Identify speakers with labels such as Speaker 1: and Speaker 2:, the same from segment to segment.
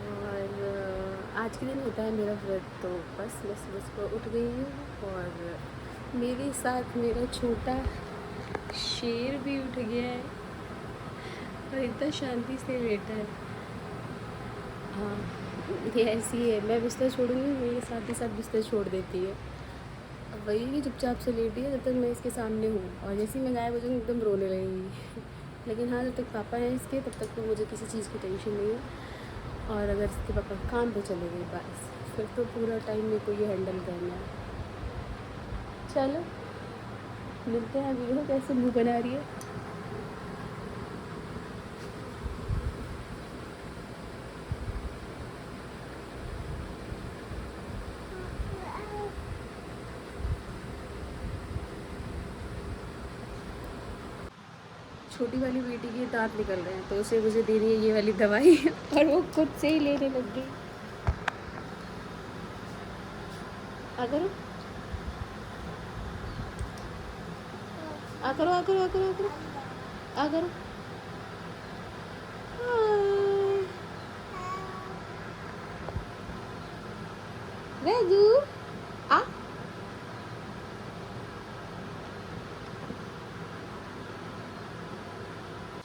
Speaker 1: और आज के दिन होता है मेरा व्रत, तो बस मैं सुबह सुबह उठ गई हूँ और मेरे साथ मेरा छोटा शेर भी उठ गया है और इतना शांति से बैठा है। हाँ, ये ऐसी है, मैं बिस्तर छोड़ूंगी मेरे साथ ही साथ बिस्तर छोड़ देती है। अब वही कि चुपचाप से लेटी है जब तक मैं इसके सामने हूँ, और जैसे ही मैं गायब हो जाऊँगी एकदम रोने लगेगी। लेकिन हाँ, जब तक पापा हैं इसके तब तक तो मुझे किसी चीज़ की टेंशन नहीं है। और अगर इसके पापा काम पे चले गए बस फिर तो पूरा टाइम मेरे को ये हैंडल करना है। चलो मिलते हैं। अभी देखो कैसे मुँह बना रही है। छोटी वाली बेटी के दांत निकल रहे हैं तो उसे मुझे देनी है ये वाली दवाई और वो खुद से ही लेने लग गई। अगर आ करो आ करो आ करो आ करो आ करो। रेजू आ।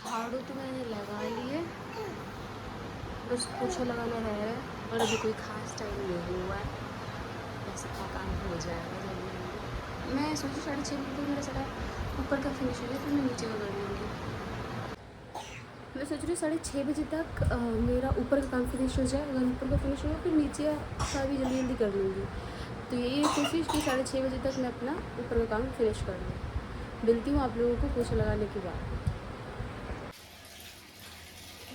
Speaker 1: झाड़ू तो मैंने लगा ली है, बस पोछा लगाना रह है और अभी कोई खास टाइम नहीं हुआ है। ऐसा का काम हो जाएगा जल्दी जल्दी। मैं सोची 6:30 बजे तक मेरा सारा ऊपर का फिनिश हो गया फिर मैं नीचे का कर लूँगी। मैं सोच रही हूँ 6:30 बजे तक मेरा ऊपर का काम फिनिश हो जाए। अगर ऊपर का फिनिश होगा फिर नीचे का भी जल्दी जल्दी कर लूँगी। तो यही कोशिश कि 6:30 बजे तक मैं अपना ऊपर का काम फिनिश कर लूँ। मिलती हूँ आप लोगों को पोछा लगाने के बाद।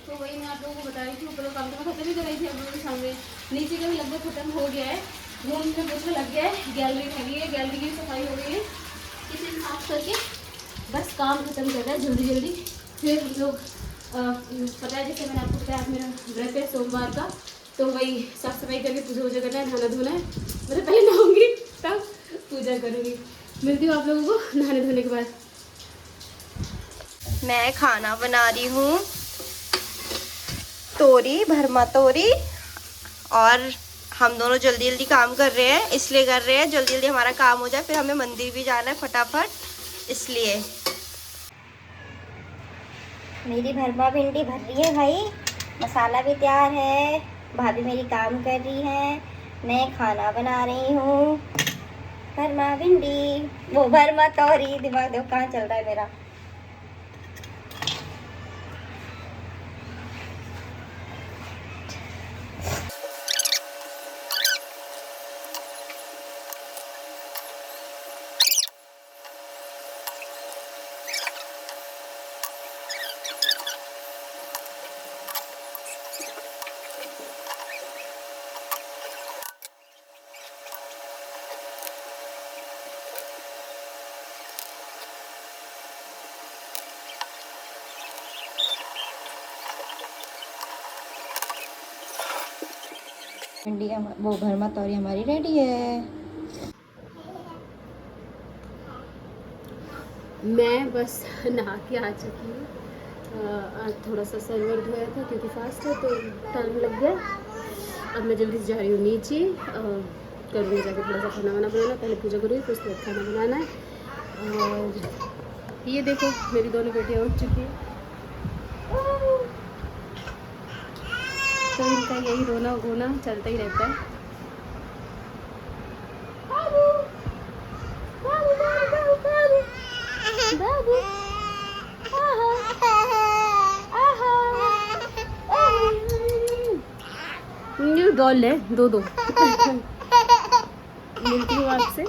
Speaker 1: तो वही मैं आप लोगों को बता रही थी, ऊपर का काम तो मैं खत्म ही कराई थी आप लोगों के सामने। नीचे का भी लगभग खत्म हो गया है। रूम में पोछा लग गया है, गैलरी लगी है, गैलरी की सफाई हो गई है। किचन साफ करके बस काम खत्म कर रहा है जल्दी जल्दी। फिर हम लोग पता है जैसे मैंने आपको बताया आज मेरा व्रत है सोमवार का, तो वही साफ सफाई करके पूजा वूजा करना है, नहाना धोना है। मतलब पहले नहाऊंगी तब पूजा करूँगी। मिलती हूँ आप लोगों को नहाने धोने के बाद।
Speaker 2: मैं खाना बना रही हूँ, तोरी, भरमा तोरी। और हम दोनों जल्दी जल्दी काम कर रहे हैं, इसलिए कर रहे हैं जल्दी जल्दी हमारा काम हो जाए, फिर हमें मंदिर भी जाना है फटाफट, इसलिए। मेरी भरमा भिंडी भर रही है भाई, मसाला भी तैयार है, भाभी मेरी काम कर रही है, मैं खाना बना रही हूँ। भरमा भिंडी, वो भरमा तोरी, दिमाग देखो कहाँ चल रहा है मेरा। भिंडी वो भरमा तोरी हमारी रेडी है।
Speaker 1: मैं बस नहा के आ चुकी हूँ। आज थोड़ा सा सर्वर धोया था क्योंकि फास्ट है तो टाइम लग गया। अब मैं जल्दी से जा रही हूँ नीचे, करूँगी जाके थोड़ा सा खाना वाना बनाना। पहले पूजा करूँगी फिर उसके बाद खाना बनाना है। और ये देखो मेरी दोनों बेटियाँ उठ चुकी हैं, तो इनका यही रोना गोना चलता ही रहता है। बाबू न्यू डॉल है दो दो। मिलती हूँ आपसे।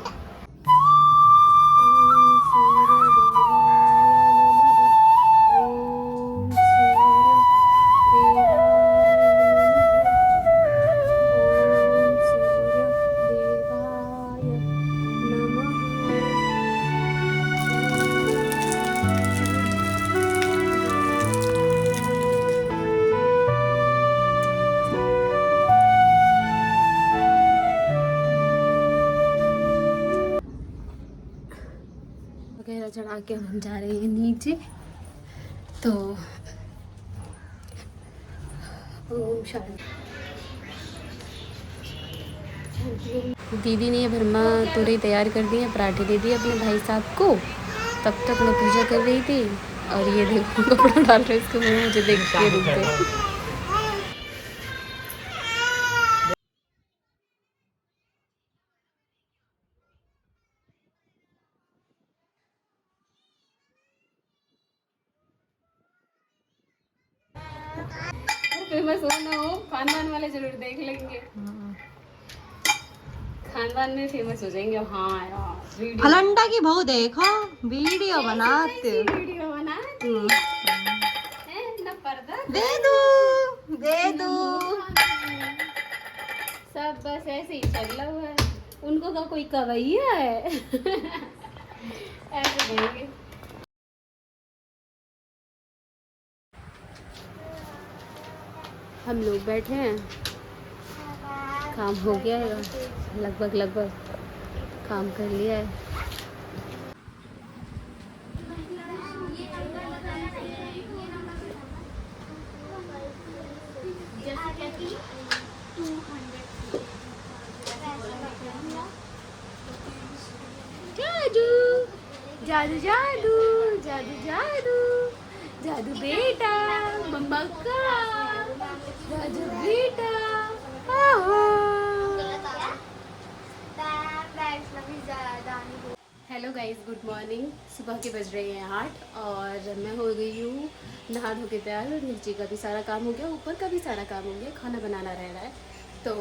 Speaker 1: वगैरह चढ़ा के हम जा रहे हैं नीचे। तो ओम शांति। दीदी ने भरमा तोरई तैयार कर दिए, पराठे दे दिए अपने भाई साहब को। तब तक मैं पूजा कर रही थी और ये देखो कपड़ा डाल रहे इसके मुंह में, मुझे देख के रुक गए। फेमस हो ना हो, खानदान वाले जरूर देख लेंगे। खानदान में फेमस हो जाएंगे। हाँ यार, वीडियो
Speaker 2: फलंडा की बहू देखो वीडियो बनाते
Speaker 1: वीडियो बनाती है ना, पर्दा
Speaker 2: दे दो
Speaker 1: सब बस ऐसे ही चल रहा हुआ है। उनको का कोई कवैया है ऐसे देंगे। हम लोग बैठे हैं, काम हो गया है लगभग काम कर लिया है। जादू जादू जादू जादू जादू जादू बेटा, मम्मा का जादू बेटा। Hello guys, good morning. सुबह के बज रहे हैं 8 और मैं हो गई हूँ नहा धो के तैयार। नीचे का भी सारा काम हो गया, ऊपर का भी सारा काम हो गया, खाना बनाना रह रहा है। तो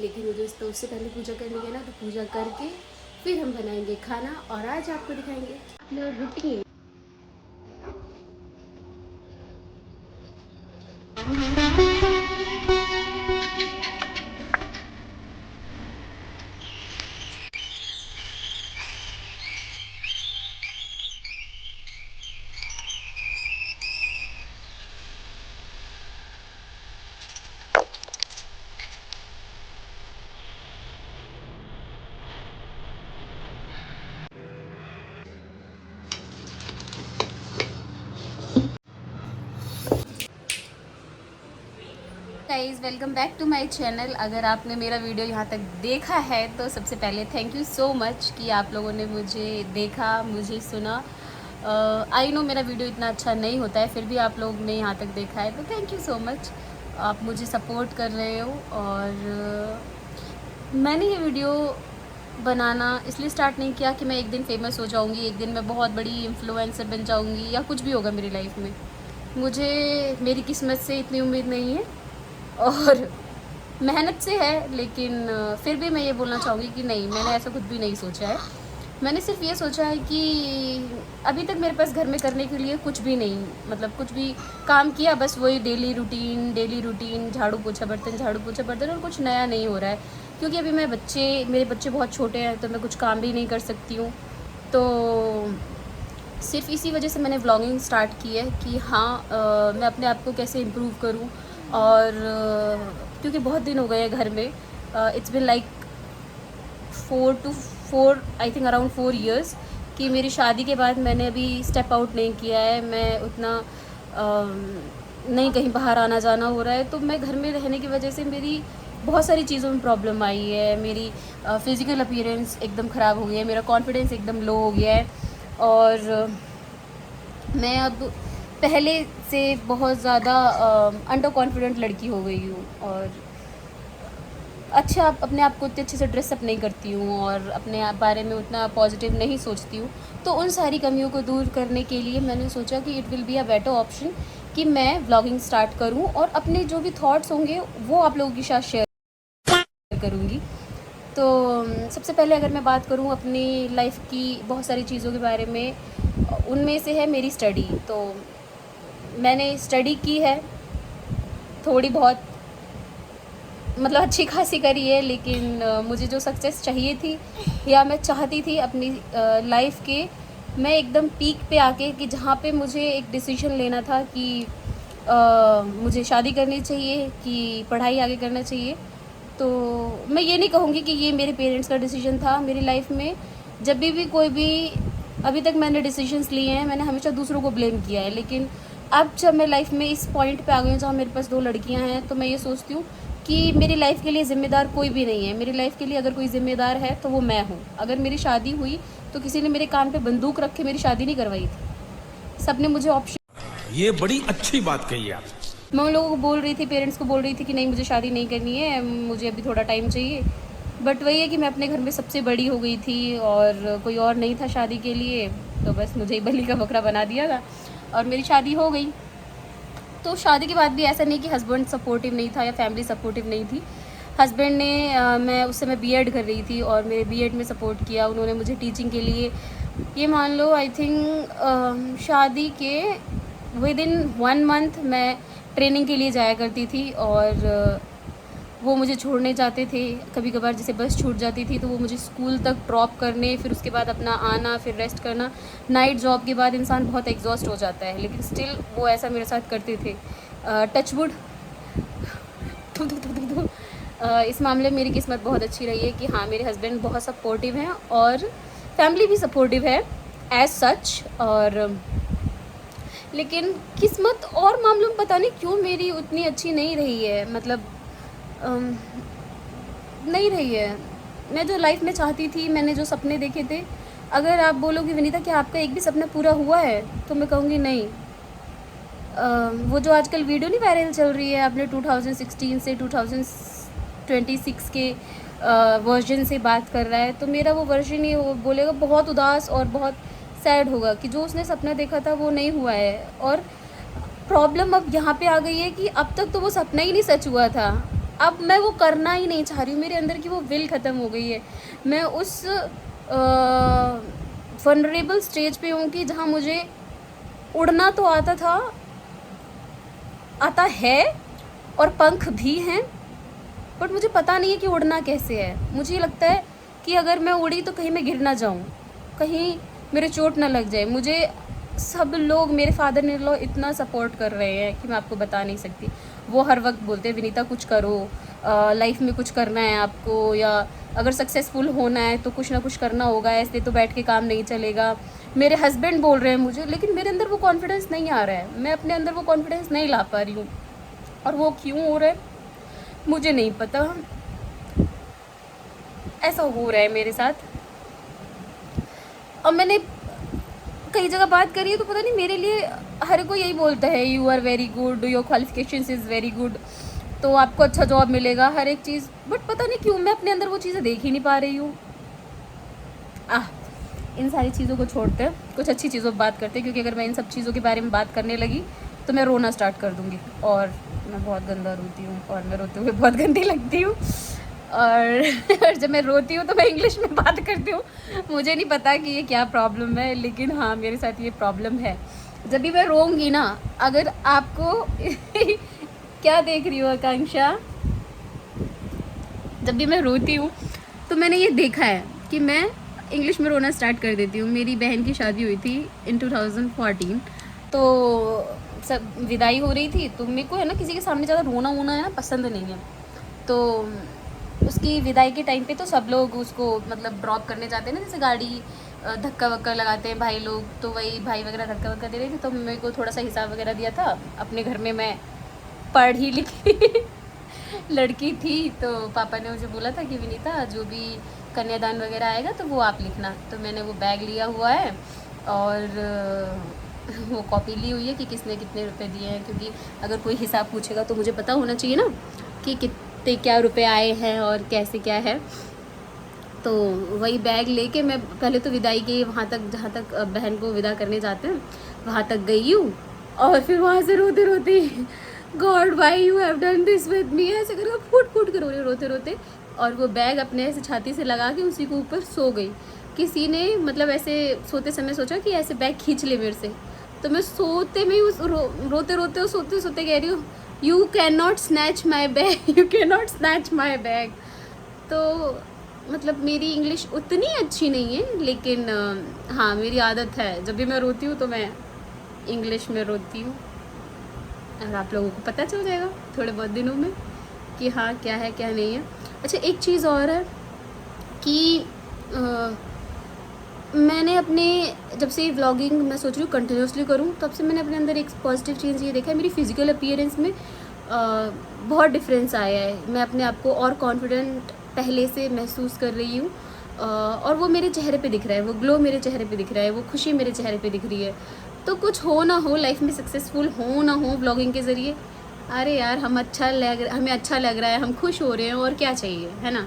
Speaker 1: लेकिन मुझे तो उससे पहले पूजा करनी है ना, तो पूजा करके फिर हम बनाएंगे खाना और आज आपको दिखाएंगे अपना routine. Guys, welcome back to my channel. अगर आपने मेरा वीडियो यहाँ तक देखा है तो सबसे पहले थैंक यू सो मच कि आप लोगों ने मुझे देखा, मुझे सुना। आई नो मेरा वीडियो इतना अच्छा नहीं होता है, फिर भी आप लोग ने यहाँ तक देखा है तो थैंक यू सो मच। आप मुझे सपोर्ट कर रहे हो। और मैंने ये वीडियो बनाना इसलिए स्टार्ट नहीं किया कि मैं एक दिन फेमस हो जाऊँगी, एक दिन मैं बहुत बड़ी इन्फ्लुएंसर बन जाऊँगी या कुछ भी होगा मेरी लाइफ में। मुझे मेरी किस्मत से इतनी उम्मीद नहीं है और मेहनत से है, लेकिन फिर भी मैं ये बोलना चाहूँगी कि नहीं, मैंने ऐसा कुछ भी नहीं सोचा है। मैंने सिर्फ ये सोचा है कि अभी तक मेरे पास घर में करने के लिए कुछ भी नहीं, मतलब कुछ भी काम किया, बस वही डेली रूटीन, झाड़ू पोछा बर्तन और कुछ नया नहीं हो रहा है। क्योंकि अभी मेरे बच्चे बहुत छोटे हैं तो मैं कुछ काम भी नहीं कर सकती हूँ। तो सिर्फ इसी वजह से मैंने व्लॉगिंग स्टार्ट की है कि हाँ, मैं अपने आप को कैसे इम्प्रूव करूँ। और क्योंकि बहुत दिन हो गए हैं घर में, it's been like 4 I think around 4 years कि मेरी शादी के बाद मैंने अभी स्टेप आउट नहीं किया है। मैं उतना नहीं कहीं बाहर आना जाना हो रहा है, तो मैं घर में रहने की वजह से मेरी बहुत सारी चीज़ों में प्रॉब्लम आई है। मेरी फिज़िकल अपीयरेंस एकदम ख़राब हो गई है, मेरा कॉन्फिडेंस एकदम लो हो गया है और मैं अब पहले से बहुत ज़्यादा अंडर कॉन्फिडेंट लड़की हो गई हूँ और अच्छा अपने आप को उतने अच्छे से ड्रेसअप नहीं करती हूँ और अपने आप बारे में उतना पॉजिटिव नहीं सोचती हूँ। तो उन सारी कमियों को दूर करने के लिए मैंने सोचा कि it will be a better option कि मैं व्लॉगिंग स्टार्ट करूँ और अपने जो भी थॉट्स होंगे वो आप लोगों के साथ शेयर करूँगी। तो सबसे पहले अगर मैं बात करूँ अपनी लाइफ की बहुत सारी चीज़ों के बारे में, उनमें से है मेरी स्टडी। तो मैंने स्टडी की है थोड़ी बहुत, मतलब अच्छी खासी करी है, लेकिन मुझे जो सक्सेस चाहिए थी या मैं चाहती थी अपनी लाइफ के, मैं एकदम पीक पे आके कि जहाँ पे मुझे एक डिसीजन लेना था कि मुझे शादी करनी चाहिए कि पढ़ाई आगे करना चाहिए। तो मैं ये नहीं कहूँगी कि ये मेरे पेरेंट्स का डिसीजन था मेरी लाइफ में। जब भी कोई भी अभी तक मैंने डिसीजंस लिए हैं, मैंने हमेशा दूसरों को ब्लेम किया है, लेकिन अब जब मैं लाइफ में इस पॉइंट पे आ गई हूँ जहाँ मेरे पास 2 लड़कियाँ हैं, तो मैं ये सोचती हूँ कि मेरी लाइफ के लिए ज़िम्मेदार कोई भी नहीं है। मेरी लाइफ के लिए अगर कोई ज़िम्मेदार है तो वो मैं हूँ। अगर मेरी शादी हुई तो किसी ने मेरे कान पे बंदूक रख के मेरी शादी नहीं करवाई थी। सबने मुझे ऑप्शन,
Speaker 3: ये बड़ी अच्छी बात कही आप।
Speaker 1: मैं उन लोगों को बोल रही थी, पेरेंट्स को बोल रही थी कि नहीं मुझे शादी नहीं करनी है, मुझे अभी थोड़ा टाइम चाहिए। बट वही है कि मैं अपने घर में सबसे बड़ी हो गई थी और कोई और नहीं था शादी के लिए, तो बस मुझे ही बलि का बकरा बना दिया था और मेरी शादी हो गई। तो शादी के बाद भी ऐसा नहीं कि हस्बैंड सपोर्टिव नहीं था या फैमिली सपोर्टिव नहीं थी। हस्बैंड ने मैं उस समय बीएड कर रही थी और मेरे बीएड में सपोर्ट किया। उन्होंने मुझे टीचिंग के लिए, ये मान लो आई थिंक शादी के विद इन 1 मंथ मैं ट्रेनिंग के लिए जाया करती थी और वो मुझे छोड़ने जाते थे। कभी कभार जैसे बस छूट जाती थी तो वो मुझे स्कूल तक ड्रॉप करने, फिर उसके बाद अपना आना, फिर रेस्ट करना। नाइट जॉब के बाद इंसान बहुत एग्जॉस्ट हो जाता है, लेकिन स्टिल वो ऐसा मेरे साथ करते थे। टचवुड इस मामले में मेरी किस्मत बहुत अच्छी रही है कि हाँ, मेरे हस्बैंड बहुत सपोर्टिव हैं और फैमिली भी सपोर्टिव है एज सच। और लेकिन किस्मत और मामलों में पता नहीं क्यों मेरी उतनी अच्छी नहीं रही है, मतलब नहीं रही है। मैं जो लाइफ में चाहती थी, मैंने जो सपने देखे थे, अगर आप बोलोगे विनीता कि आपका एक भी सपना पूरा हुआ है, तो मैं कहूँगी नहीं। वो जो आजकल वीडियो नहीं वायरल चल रही है, आपने 2016 से 2026 के वर्जन से बात कर रहा है, तो मेरा वो वर्जन ही वो बोलेगा बहुत उदास और बहुत सैड होगा कि जो उसने सपना देखा था वो नहीं हुआ है। और प्रॉब्लम अब यहाँ पे आ गई है कि अब तक तो वो सपना ही नहीं सच हुआ था, अब मैं वो करना ही नहीं चाह रही हूँ। मेरे अंदर की वो विल ख़त्म हो गई है। मैं उस वनरेबल स्टेज पे हूँ कि जहाँ मुझे उड़ना तो आता है और पंख भी हैं, बट मुझे पता नहीं है कि उड़ना कैसे है। मुझे ये लगता है कि अगर मैं उड़ी तो कहीं मैं गिर ना जाऊँ, कहीं मेरे चोट ना लग जाए। मुझे सब लोग, मेरे फादर इन लॉ इतना सपोर्ट कर रहे हैं कि मैं आपको बता नहीं सकती। वो हर वक्त बोलते हैं विनीता कुछ करो, लाइफ में कुछ करना है आपको, या अगर सक्सेसफुल होना है तो कुछ ना कुछ करना होगा, ऐसे तो बैठ के काम नहीं चलेगा। मेरे हस्बैंड बोल रहे हैं मुझे, लेकिन मेरे अंदर वो कॉन्फिडेंस नहीं आ रहा है। मैं अपने अंदर वो कॉन्फिडेंस नहीं ला पा रही हूँ, और वो क्यों हो रहा है मुझे नहीं पता। ऐसा हो रहा है मेरे साथ। और मैंने कई जगह बात करी है तो पता नहीं, मेरे लिए हर कोई यही बोलता है you are very good, your qualifications is very good, तो आपको अच्छा जॉब मिलेगा, हर एक चीज़। बट पता नहीं क्यों मैं अपने अंदर वो चीज़ें देख ही नहीं पा रही हूँ। इन सारी चीज़ों को छोड़ते हैं, कुछ अच्छी चीज़ों पर बात करते हैं, क्योंकि अगर मैं इन सब चीज़ों के बारे में बात करने लगी तो मैं रोना स्टार्ट कर दूँगी, और मैं बहुत गंदा रोती हूँ और मैं रोते हुए बहुत गंदी लगती हूँ। और जब मैं रोती हूँ तो मैं इंग्लिश में बात करती हूँ। मुझे नहीं पता कि ये क्या प्रॉब्लम है, लेकिन हाँ, मेरे साथ ये प्रॉब्लम है। जब भी मैं रोऊंगी ना, अगर आपको क्या देख रही हो आकांक्षा, जब भी मैं रोती हूँ तो मैंने ये देखा है कि मैं इंग्लिश में रोना स्टार्ट कर देती हूँ। मेरी बहन की शादी हुई थी इन 2014, तो सब विदाई हो रही थी, तो मेरे को है ना किसी के सामने ज़्यादा रोना वोना है ना पसंद नहीं है। तो उसकी विदाई के टाइम पे तो सब लोग उसको मतलब ड्रॉप करने जाते हैं ना, जैसे गाड़ी धक्का वक्का लगाते हैं भाई लोग, तो वही भाई वगैरह धक्का वक्का दे रहे थे। तो मेरे को थोड़ा सा हिसाब वगैरह दिया था। अपने घर में मैं पढ़ी लिखी लड़की थी, तो पापा ने मुझे बोला था कि विनीता जो भी कन्यादान वगैरह आएगा तो वो आप लिखना। तो मैंने वो बैग लिया हुआ है और वो कॉपी ली हुई है कि किसने कितने रुपए दिए हैं, क्योंकि अगर कोई हिसाब पूछेगा तो मुझे पता होना चाहिए ना कि कितने क्या रुपए आए हैं और कैसे क्या है। तो वही बैग लेके मैं पहले तो विदाई के वहाँ तक, जहाँ तक बहन को विदा करने जाते हैं वहाँ तक गई हूँ, और फिर वहाँ से रोते रोते God why you have done this with me, ऐसे करके फूट फूट कर रोते रोते, और वो बैग अपने ऐसे छाती से लगा के उसी के ऊपर सो गई। किसी ने मतलब ऐसे सोते समय सोचा कि ऐसे बैग खींच ले मेरे से, तो मैं सोते में उस रोते रोते और सोते सोते कह रही हूँ you can not snatch my bag, you can not snatch my bag. तो मतलब मेरी इंग्लिश उतनी अच्छी नहीं है, लेकिन हाँ, मेरी आदत है जब भी मैं रोती हूँ तो मैं इंग्लिश में रोती हूँ, और आप लोगों को पता चल जाएगा थोड़े बहुत दिनों में कि हाँ क्या है क्या नहीं है। अच्छा, एक चीज़ और है कि मैंने अपने जब से व्लॉगिंग मैं सोच रही हूँ कंटिन्यूसली करूँ, तब से मैंने अपने अंदर एक पॉजिटिव चेंज ये देखा है, मेरी फिजिकल अपीयरेंस में बहुत डिफरेंस आया है। मैं अपने आप को और कॉन्फिडेंट पहले से महसूस कर रही हूँ, और वो मेरे चेहरे पे दिख रहा है, वो ग्लो मेरे चेहरे पे दिख रहा है, वो खुशी मेरे चेहरे पे दिख रही है। तो कुछ हो ना हो लाइफ में, सक्सेसफुल हो ना हो व्लॉगिंग के ज़रिए, अरे यार हमें अच्छा लग रहा है, हम खुश हो रहे हैं, और क्या चाहिए, है ना।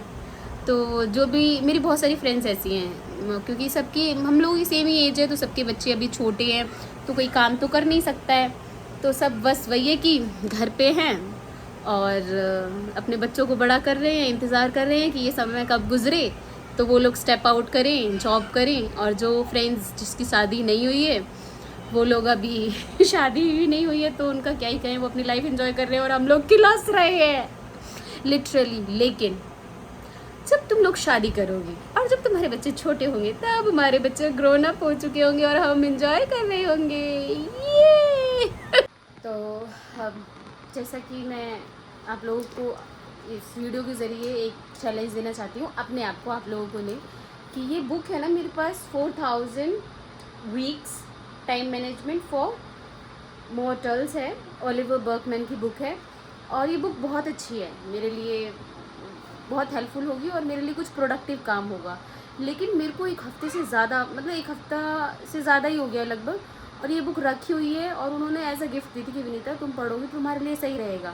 Speaker 1: तो जो भी मेरी बहुत सारी फ्रेंड्स ऐसी हैं, क्योंकि सबकी हम लोगों की सेम ही एज है, तो सबके बच्चे अभी छोटे हैं, तो कोई काम तो कर नहीं सकता है, तो सब बस वही है कि घर पे हैं और अपने बच्चों को बड़ा कर रहे हैं, इंतज़ार कर रहे हैं कि ये समय कब गुजरे तो वो लोग स्टेप आउट करें, जॉब करें। और जो फ्रेंड्स जिसकी शादी नहीं हुई है, वो लोग अभी शादी भी नहीं हुई है, तो उनका क्या ही कहें, वो अपनी लाइफ एंजॉय कर रहे हैं और हम लोग किलस रहे हैं लिटरली। लेकिन जब तुम लोग शादी करोगे और जब तुम्हारे बच्चे छोटे होंगे, तब हमारे बच्चे ग्रोन अप हो चुके होंगे और हम एंजॉय कर रहे होंगे, ये तो अब जैसा कि मैं आप लोगों को इस वीडियो के ज़रिए एक चैलेंज देना चाहती हूँ अपने आप को, आप लोगों को ने, कि ये बुक है ना मेरे पास 4000 weeks time management for mortals है, ओलिवर बर्कमैन की बुक है। और ये बुक बहुत अच्छी है, मेरे लिए बहुत हेल्पफुल होगी और मेरे लिए कुछ प्रोडक्टिव काम होगा। लेकिन मेरे को एक हफ़्ते से ज़्यादा, मतलब एक हफ़्ता से ज़्यादा ही हो गया लगभग, और ये बुक रखी हुई है और उन्होंने एज अ गिफ्ट दी थी कि विनीता तुम पढ़ोगी तो तुम्हारे लिए सही रहेगा,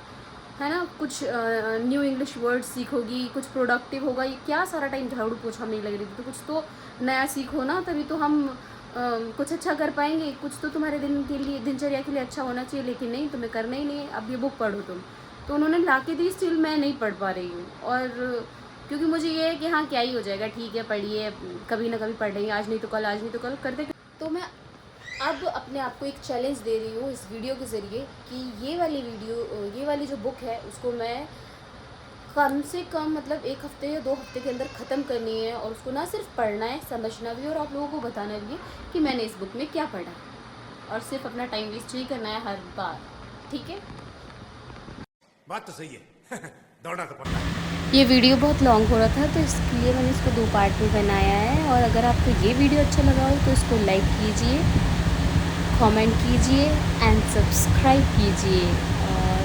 Speaker 1: है ना। कुछ न्यू इंग्लिश वर्ड्स सीखोगी, कुछ प्रोडक्टिव होगा। ये क्या सारा टाइम झाड़ू पोछा में ही लग रही थी, तो कुछ तो नया सीखो ना, तभी तो हम कुछ अच्छा कर पाएंगे। कुछ तो तुम्हारे दिन के लिए, दिनचर्या के लिए अच्छा होना चाहिए, लेकिन नहीं, तुम्हें करना ही नहीं है। अब ये बुक पढ़ो तुम। तो उन्होंने ला के दी, स्टिल मैं नहीं पढ़ पा रही हूँ। और क्योंकि मुझे ये है कि हाँ क्या ही हो जाएगा, ठीक है पढ़िए, कभी ना कभी पढ़ लेंगे, आज नहीं तो कल, आज नहीं तो कल करते। तो मैं अब अपने आप को एक चैलेंज दे रही हूँ इस वीडियो के ज़रिए कि ये वाली जो बुक है उसको मैं कम से कम, मतलब एक हफ़्ते या 2 हफ़्ते के अंदर ख़त्म करनी है। और उसको ना सिर्फ पढ़ना है, समझना भी, और आप लोगों को बताना भी है कि मैंने इस बुक में क्या पढ़ा, और सिर्फ अपना टाइम वेस्ट नहीं करना है हर बार, ठीक है।
Speaker 3: बात तो सही है दौड़ना तो पड़ता है।
Speaker 1: ये वीडियो बहुत लॉन्ग हो रहा था, तो इसलिए मैंने इसको 2 पार्ट में बनाया है। और अगर आपको ये वीडियो अच्छा लगा हो तो इसको लाइक कीजिए, कमेंट कीजिए एंड सब्सक्राइब कीजिए, और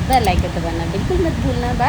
Speaker 1: बेल आइकन दबाना बिल्कुल मत भूलना। बाय।